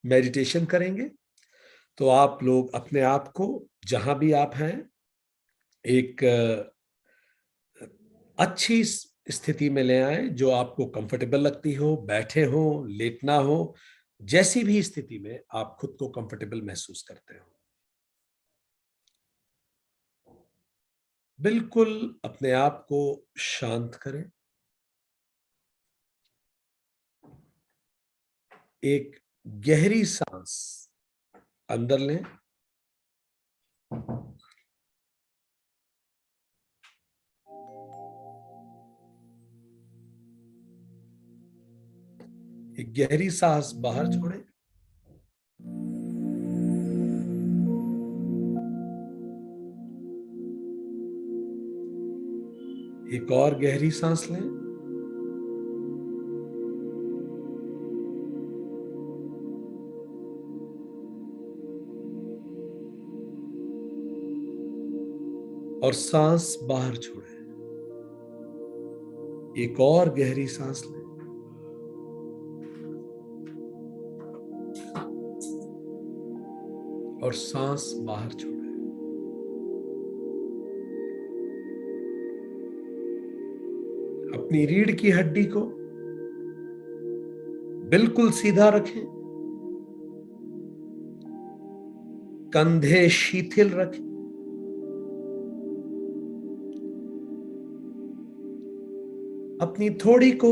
Meditation करेंगे तो आप लोग अपने आप को जहां भी आप हैं एक अच्छी स्थिति में ले आए जो आपको कंफर्टेबल लगती हो, बैठे हो, लेटना हो, जैसी भी स्थिति में आप खुद को कंफर्टेबल महसूस करते हो। बिल्कुल अपने आप को शांत करें। एक गहरी सांस अंदर लें, एक गहरी सांस बाहर छोड़ें, एक और गहरी सांस लें, और सांस बाहर छोड़ें, एक और गहरी सांस लें, और सांस बाहर छोड़ें। अपनी रीढ़ की हड्डी को बिल्कुल सीधा रखें, कंधे शिथिल रखें, अपनी थोड़ी को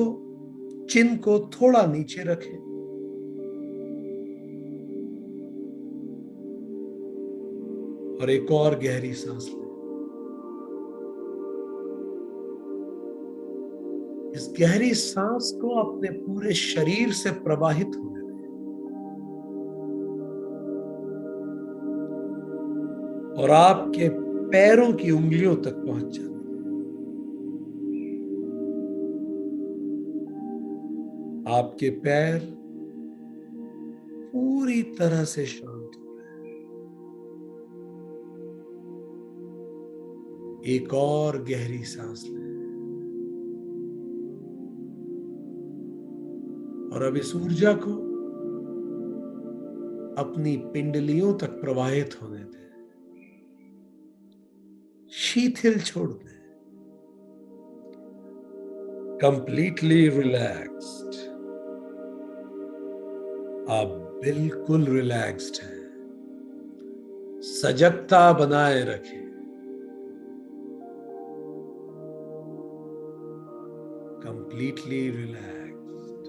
चिन को थोड़ा नीचे रखें, और एक और गहरी सांस लें। इस गहरी सांस को अपने पूरे शरीर से प्रवाहित होने दें, और आपके पैरों की उंगलियों तक पहुंच जाए। आपके पैर पूरी तरह से शांत हो रहे हैं। एक और गहरी सांस लें, और अब इस ऊर्जा को अपनी पिंडलियों तक प्रवाहित होने दें, शिथिल छोड़ दें, कंप्लीटली रिलैक्स्ड। आप बिल्कुल रिलैक्स्ड हैं। सजगता बनाए रखें, कंप्लीटली रिलैक्स्ड।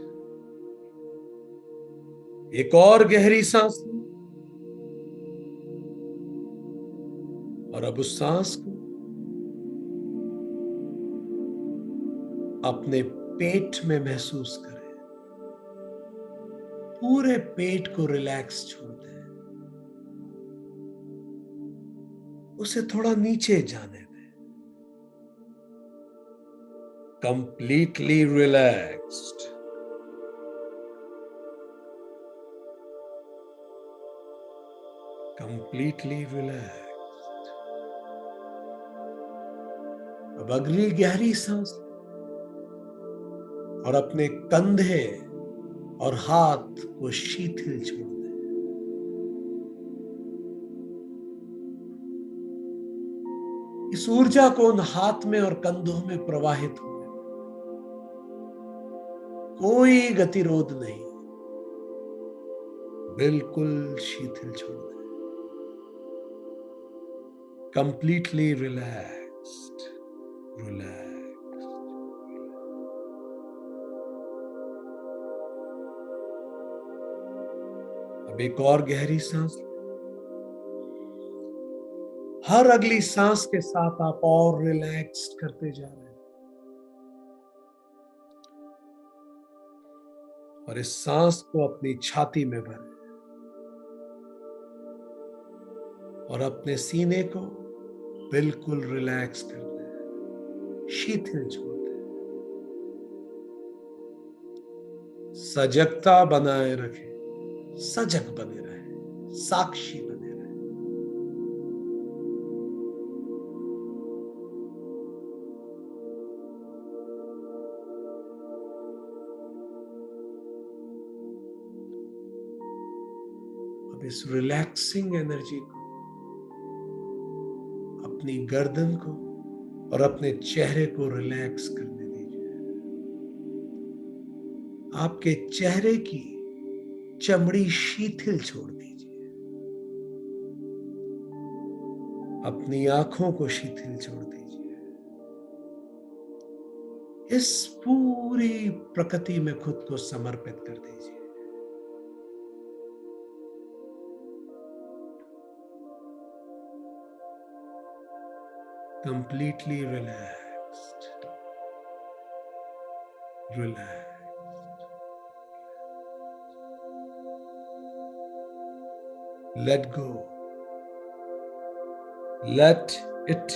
एक और गहरी सांस लें, और अब उस सांस को अपने पेट में महसूस करें। पूरे पेट को रिलैक्स छोड़ दें, उसे थोड़ा नीचे जाने दें, कंप्लीटली रिलैक्स्ड। Completely relaxed. अब अगली गहरी सांस लें, और अपने कंधे और हाथ को शिथिल छोड़ दें। इस ऊर्जा को उन हाथ में और कंधों में प्रवाहित होने दें। कोई गतिरोध नहीं, बिल्कुल शिथिल छोड़ दें, कंप्लीटली रिलैक्स्ड। रिलैक्स। अब एक और गहरी सांस लें। हर अगली सांस के साथ आप और रिलैक्स्ड करते जा रहे हैं, और इस सांस को अपनी छाती में भरें, और अपने सीने को बिल्कुल रिलैक्स कर दें, शिथिल छोड़ दें। सजगता बनाए रखें, सजग बने रहें, साक्षी बने रहें। इस रिलैक्सिंग एनर्जी को अपनी गर्दन को और अपने चेहरे को रिलैक्स करने दीजिए। आपके चेहरे की चमड़ी शिथिल छोड़ दीजिए। अपनी आंखों को शिथिल छोड़ दीजिए। इस पूरी प्रकृति में खुद को समर्पित कर दीजिए। Completely relaxed, relax. Let go. Let it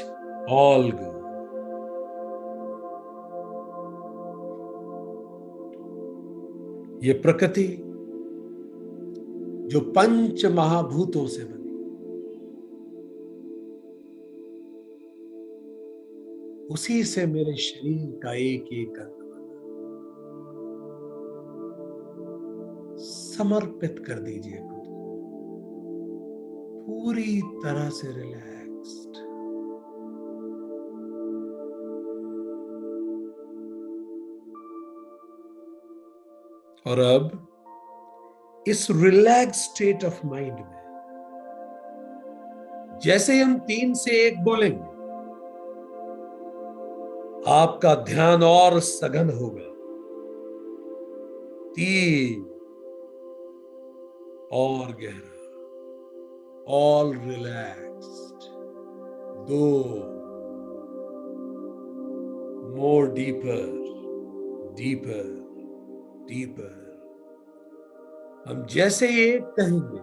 all go. ये प्रकृति जो पंच महाभूतों से बनी, उसी से मेरे शरीर का एक एक अंग बना। समर्पित कर दीजिए खुद को पूरी तरह से रिलैक्स्ड। और अब इस रिलैक्स स्टेट ऑफ माइंड में जैसे ही हम 3 से 1 बोलेंगे, आपका ध्यान और सघन होगा। 3 और गहरा, all relaxed. 2 more deeper, deeper, deeper. हम जैसे ही 1 कहेंगे,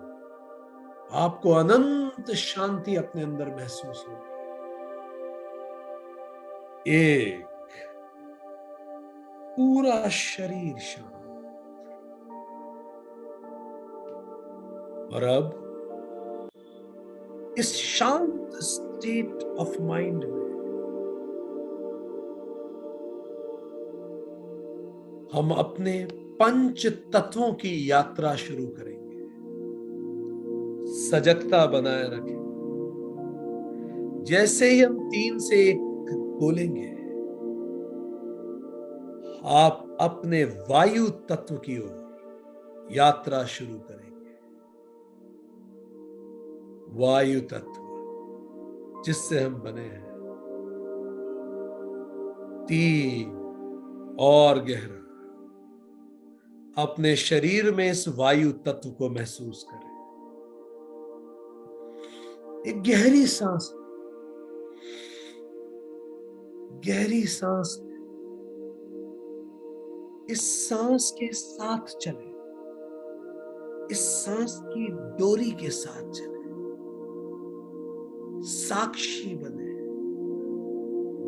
आपको अनंत शांति अपने अंदर महसूस होगी। 1, पूरा शरीर शांत। और अब इस शांत स्टेट ऑफ माइंड में हम अपने पंच तत्वों की यात्रा शुरू करेंगे। सजगता बनाए रखें। जैसे ही हम 3 से 1 बोलेंगे, आप अपने वायु तत्व की ओर यात्रा शुरू करेंगे। वायु तत्व जिससे हम बने हैं। 3 और गहरा, अपने शरीर में इस वायु तत्व को महसूस करें। एक गहरी सांस, गहरी सांस। इस सांस के साथ चलें, इस सांस की डोरी के साथ चलें। साक्षी बने।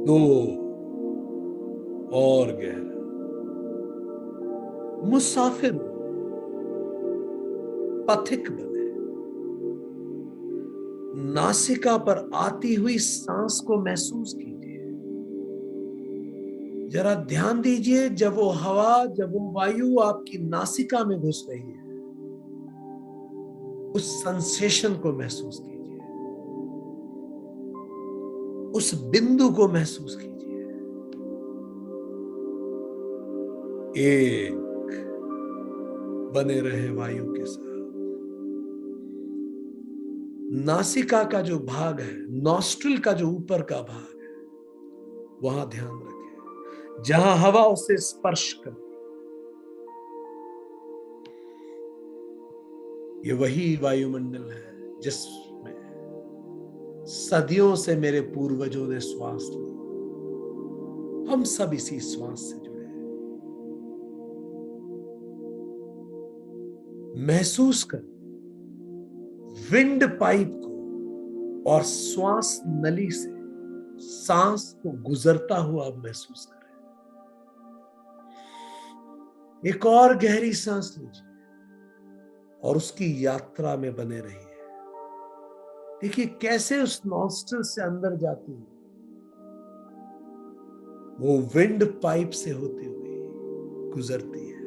2 और गहरा, मुसाफिर बने, पथिक बने। नासिका पर आती हुई सांस को महसूस कीजिए। जरा ध्यान दीजिए, जब वो हवा, जब वो वायु आपकी नासिका में घुस रही है, उस सेंसेशन को महसूस कीजिए। उस बिंदु को महसूस कीजिए। 1 बने रहे वायु के साथ। नासिका का जो भाग है, नॉस्ट्रिल का जो ऊपर का भाग है, वहां ध्यान रखें, जहां हवा उसे स्पर्श करती। ये वही वायुमंडल है जिसमें सदियों से मेरे पूर्वजों ने श्वास ली। हम सब इसी श्वास से जुड़े हैं। महसूस कर विंड पाइप को और श्वास नली से सांस को गुजरता हुआ अब महसूस करें। एक और गहरी सांस लीजिए और उसकी यात्रा में बने रहिए। देखिए कैसे उस नॉस्ट्रिल से अंदर जाती है, वो विंड पाइप से होती हुई गुजरती है।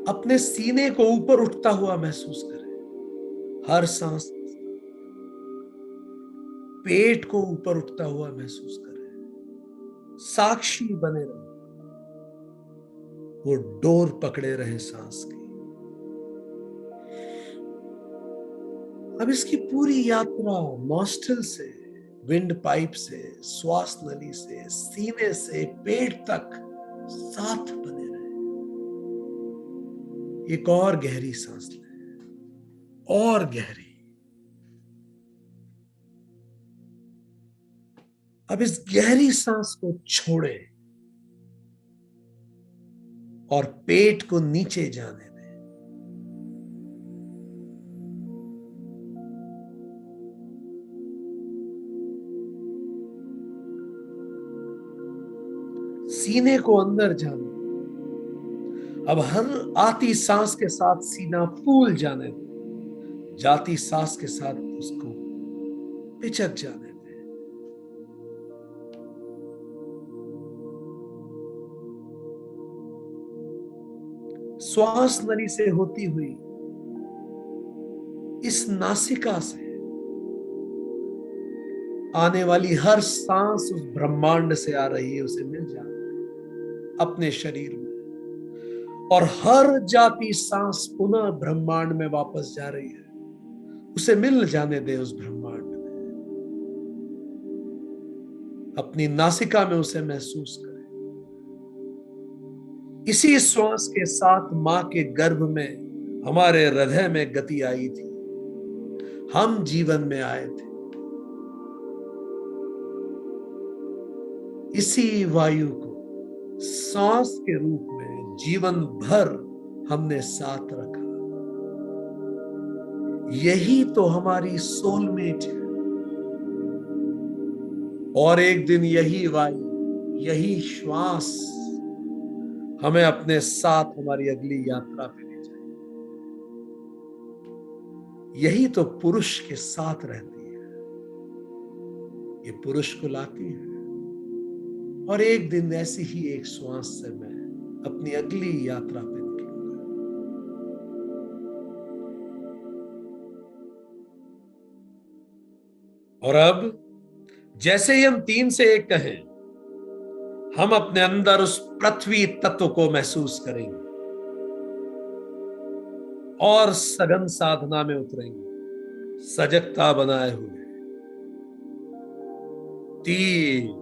अपने सीने को ऊपर उठता हुआ महसूस करें। हर सांस के साथ पेट को ऊपर उठता हुआ महसूस करें। साक्षी बने रहो, वो डोर पकड़े रहे सांस की। अब इसकी पूरी यात्रा नॉस्ट्रल से, विंड पाइप से, श्वास नली से, सीने से पेट तक साथ बने रहे। एक और गहरी सांस लें, और गहरी। अब इस गहरी सांस को छोड़ें और पेट को नीचे जाने दें। सीने को अंदर जाने। अब हर आती सांस के साथ सीना फूल जाने दें, जाती सांस के साथ उसको पिचक जाने दें। श्वास नली से होती हुई इस नासिका से आने वाली हर सांस उस ब्रह्मांड से आ रही है, उसे मिल जाना अपने शरीर में। और हर जाती सांस पुनः ब्रह्मांड में वापस जा रही है, उसे मिल जाने दे उस ब्रह्मांड में। अपनी नासिका में उसे महसूस करें। इसी श्वास के साथ मां के गर्भ में हमारे हृदय में गति आई थी, हम जीवन में आए थे। इसी वायु को सांस के रूप में जीवन भर हमने साथ रखा। यही तो हमारी सोलमेट है। और एक दिन यही वायु, यही श्वास हमें अपने साथ हमारी अगली यात्रा पे ले जाए। यही तो पुरुष के साथ रहती है, ये पुरुष को लाती है। और एक दिन ऐसी ही एक श्वास से मैं अपनी अगली यात्रा पे निकलूंगा। और अब जैसे ही हम 3 से 1 कहें, हम अपने अंदर उस पृथ्वी तत्व को महसूस करेंगे और सघन साधना में उतरेंगे, सजगता बनाए हुए। 3,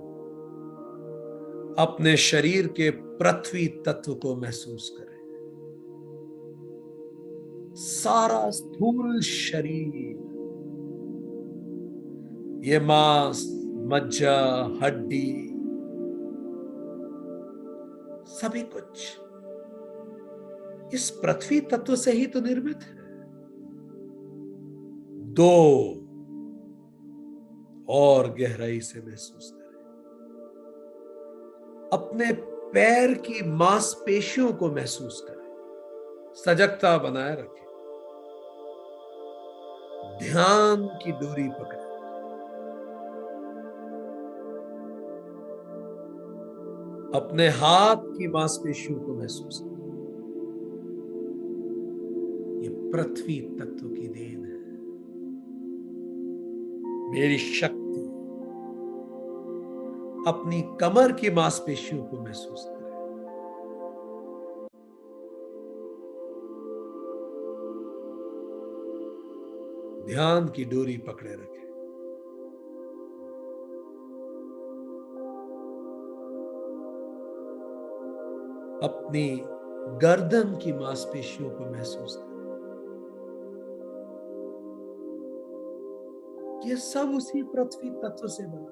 अपने शरीर के पृथ्वी तत्व को महसूस करें। सारा स्थूल शरीर, ये मांस, मज्जा, हड्डी, सभी कुछ इस पृथ्वी तत्व से ही तो निर्मित है। 2, और गहराई से महसूस करें। अपने पैर की मांसपेशियों को महसूस करें, सजगता बनाए रखें। ध्यान की डोरी पकड़े। अपने हाथ की मांसपेशियों को महसूस करें। ये पृथ्वी तत्व की देन है, मेरी शक्ति। अपनी कमर की मांसपेशियों को महसूस करें। ध्यान की डोरी पकड़े रखें। अपनी गर्दन की मांसपेशियों को महसूस करें। ये सब उसी पृथ्वी तत्व से बना।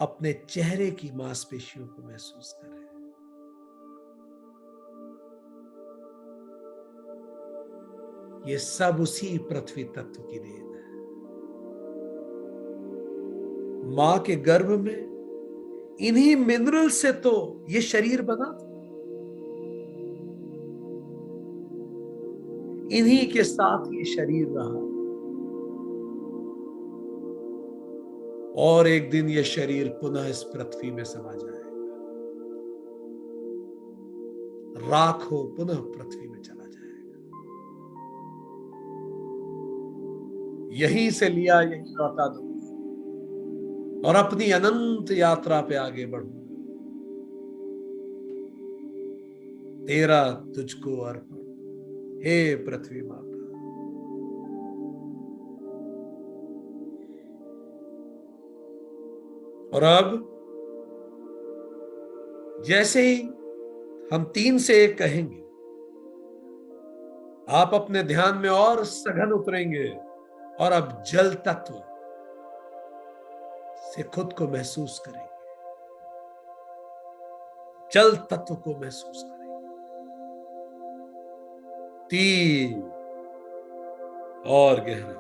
अपने चेहरे की मांसपेशियों को महसूस करें। ये सब उसी पृथ्वी तत्व की देन है। मां के गर्भ में इन्हीं मिनरल से तो ये शरीर बना था। इन्हीं के साथ ये शरीर रहा। और एक दिन ये शरीर पुनः इस पृथ्वी में समा जाएगा। राख हो पुनः पृथ्वी में चला जाएगा। यहीं से लिया यहीं लौटा दो और अपनी अनंत यात्रा पे आगे बढ़ूंगा। तेरा तुझको अर्पण हे पृथ्वी माता। और अब जैसे ही हम 3 से 1 कहेंगे, आप अपने ध्यान में और सघन उतरेंगे और अब जल तत्व से खुद को महसूस करेंगे, जल तत्व को महसूस करेंगे। 3 और गहरा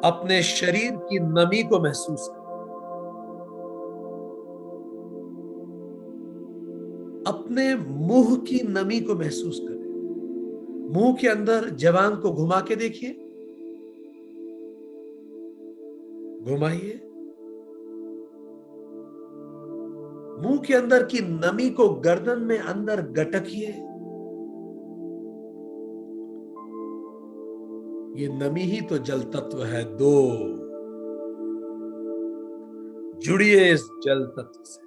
अपने शरीर की नमी को महसूस करें, अपने मुंह की नमी को महसूस करें। मुंह के अंदर जबान को घुमा के देखिए, घुमाइए। मुंह के अंदर की नमी को गर्दन में अंदर गटकिए। ये नमी ही तो जल तत्व है। 2 जुड़िए इस जल तत्व से।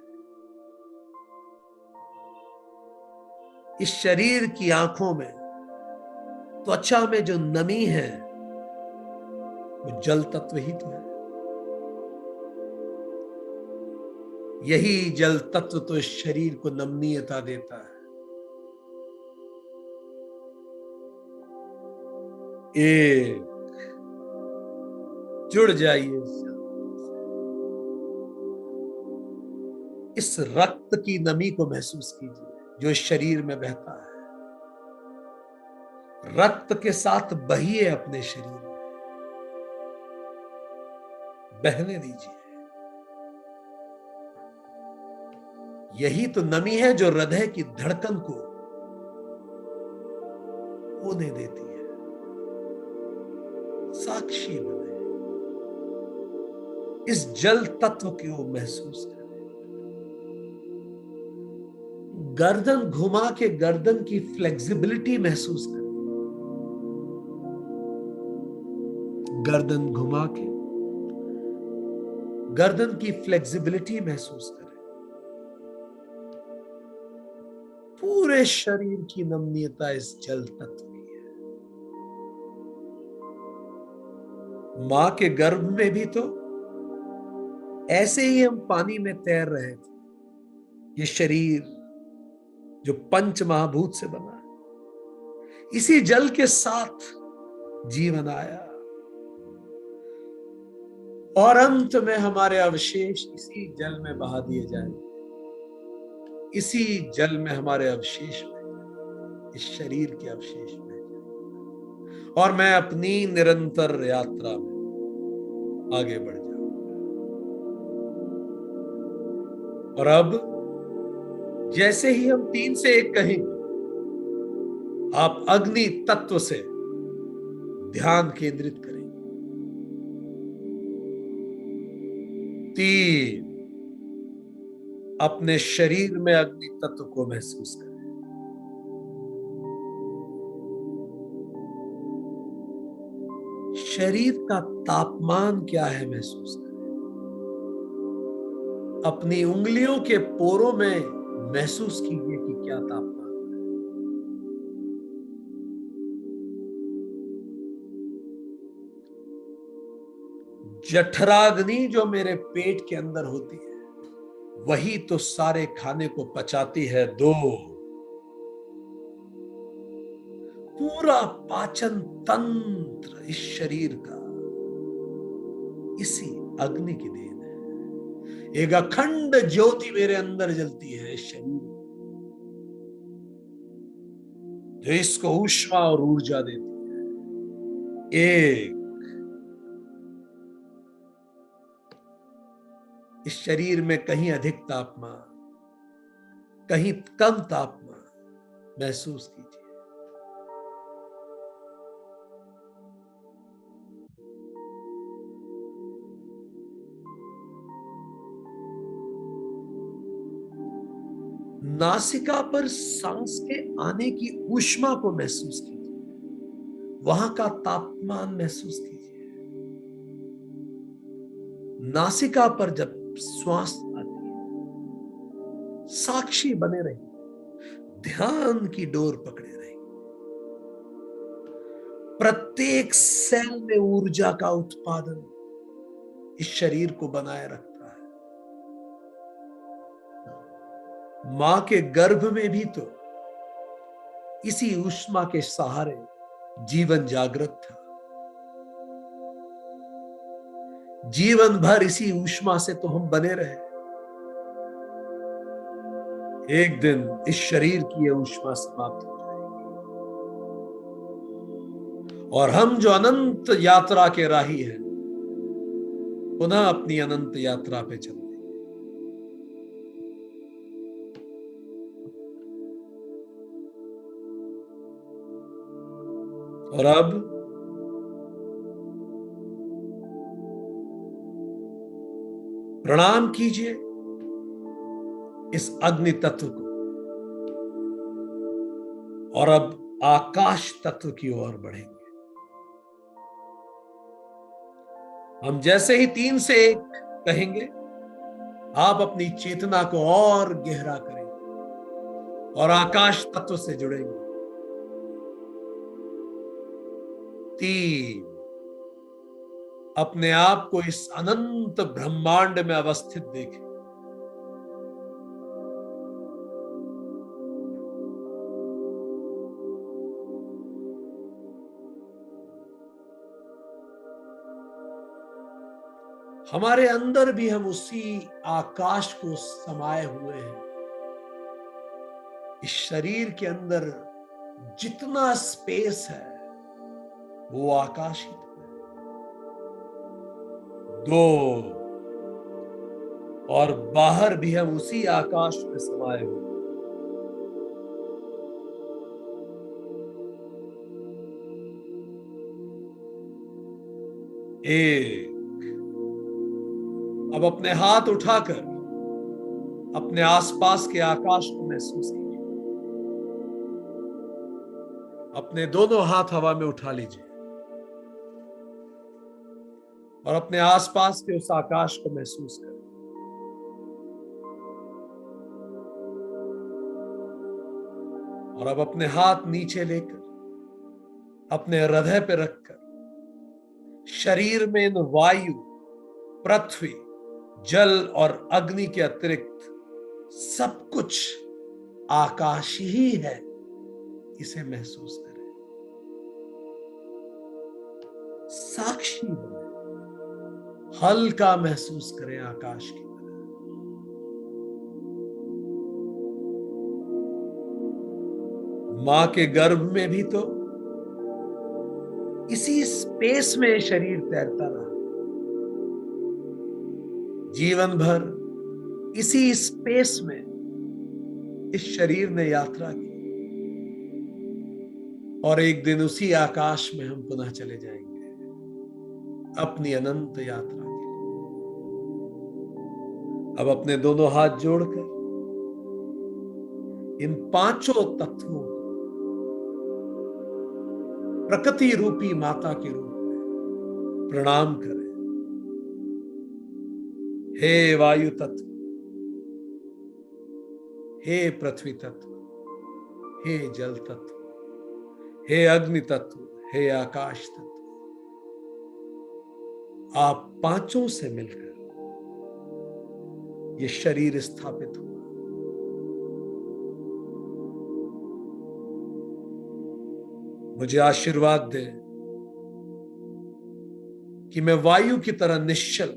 इस शरीर की आंखों में, त्वचा में जो नमी है वो जल तत्व ही तो है। यही जल तत्व तो इस शरीर को नमनीयता देता है। एक जुड़ जाइए इस रक्त की नमी को महसूस कीजिए जो इस शरीर में बहता है। रक्त के साथ बहिए, अपने शरीर में बहने दीजिए। यही तो नमी है जो हृदय की धड़कन को होने देती है। साक्षी बने, इस जल तत्व को महसूस करें। गर्दन घुमा के गर्दन की फ्लेक्सिबिलिटी महसूस करें। गर्दन घुमा के गर्दन की फ्लेक्सिबिलिटी महसूस करें। पूरे शरीर की नमनीयता इस जल तत्व की है। मां के गर्भ में भी तो ऐसे ही हम पानी में तैर रहे थे। ये शरीर जो पंच महाभूत से बना है, इसी जल के साथ जीवन आया और अंत में हमारे अवशेष इसी जल में बहा दिए जाएंगे। इसी जल में हमारे अवशेष में, इस शरीर के अवशेष में, और मैं अपनी निरंतर यात्रा में आगे बढ़ जाऊंगा। और अब जैसे ही हम 3 से 1 कहेंगे, आप अग्नि तत्व से ध्यान केंद्रित करें। 3 अपने शरीर में अग्नि तत्व को महसूस करें। शरीर का तापमान क्या है महसूस करें। अपनी उंगलियों के पोरों में महसूस कीजिए कि क्या तापमान है। जठराग्नि जो मेरे पेट के अंदर होती है, वही तो सारे खाने को पचाती है। 2 पूरा पाचन तंत्र इस शरीर का इसी अग्नि की देन है। एक अखंड ज्योति मेरे अंदर जलती है इस शरीर, जो इसको ऊष्मा और ऊर्जा देती है। एक इस शरीर में कहीं अधिक तापमान, कहीं कम तापमान महसूस कीजिए। नासिका पर सांस के आने की ऊष्मा को महसूस कीजिए, वहां का तापमान महसूस कीजिए। नासिका पर जब श्वास आती है, साक्षी बने रहिए, ध्यान की डोर पकड़े रहिए। प्रत्येक सेल में ऊर्जा का उत्पादन इस शरीर को बनाए रखता है। मां के गर्भ में भी तो इसी ऊष्मा के सहारे जीवन जागृत था। जीवन भर इसी ऊष्मा से तो हम बने रहे। एक दिन इस शरीर की यह ऊष्मा समाप्त हो जाएगी और हम जो अनंत यात्रा के राही हैं, पुनः अपनी अनंत यात्रा पे चल देंगे। और अब प्रणाम कीजिए इस अग्नि तत्व को और अब आकाश तत्व की ओर बढ़ेंगे। हम जैसे ही 3 से 1 कहेंगे, आप अपनी चेतना को और गहरा करेंगे और आकाश तत्व से जुड़ेंगे। 3, अपने आप को इस अनंत ब्रह्मांड में अवस्थित देखें। 4, हमारे अंदर भी हम उसी आकाश को समाये हुए हैं। इस शरीर के अंदर जितना स्पेस है वो आकाश ही है। 2, और बाहर भी हम उसी आकाश में समाये हुए। 1, अब अपने हाथ उठाकर अपने आसपास के आकाश को महसूस कीजिए। अपने दोनों हाथ हवा में उठा लीजिए और अपने आसपास के उस आकाश को महसूस करें। और अब अपने हाथ नीचे लेकर अपने हृदय पे रखकर शरीर में इन वायु, पृथ्वी, जल और अग्नि के अतिरिक्त सब कुछ आकाश ही है, इसे महसूस करें। साक्षी बने, हल्का महसूस करें आकाश की तरह। मां के गर्भ में भी तो इसी स्पेस में शरीर तैरता रहा। जीवन भर इसी स्पेस में इस शरीर ने यात्रा की और एक दिन उसी आकाश में हम पुनः चले जाएंगे अपनी अनंत यात्रा के लिए। अब अपने दोनों हाथ जोड़कर इन 5 तत्वों को प्रकृति रूपी माता के रूप में प्रणाम करें। हे वायु तत्व, हे पृथ्वी तत्व, हे जल तत्व, हे अग्नि तत्व, हे आकाश तत्व, आप 5 से मिलकर ये शरीर स्थापित हुआ। मुझे आशीर्वाद दें कि मैं वायु की तरह निश्चल,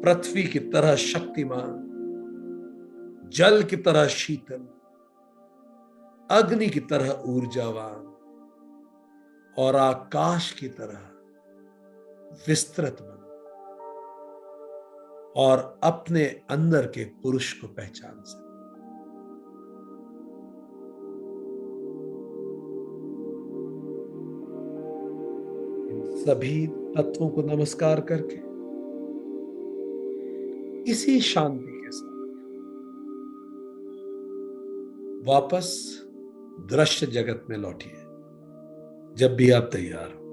पृथ्वी की तरह शक्तिमान, जल की तरह शीतल, अग्नि की तरह ऊर्जावान और आकाश की तरह विस्तृत बन और अपने अंदर के पुरुष को पहचान सके। इन सभी तत्वों को नमस्कार करके इसी शांति के साथ वापस दृश्य जगत में लौटिए जब भी आप तैयार हो।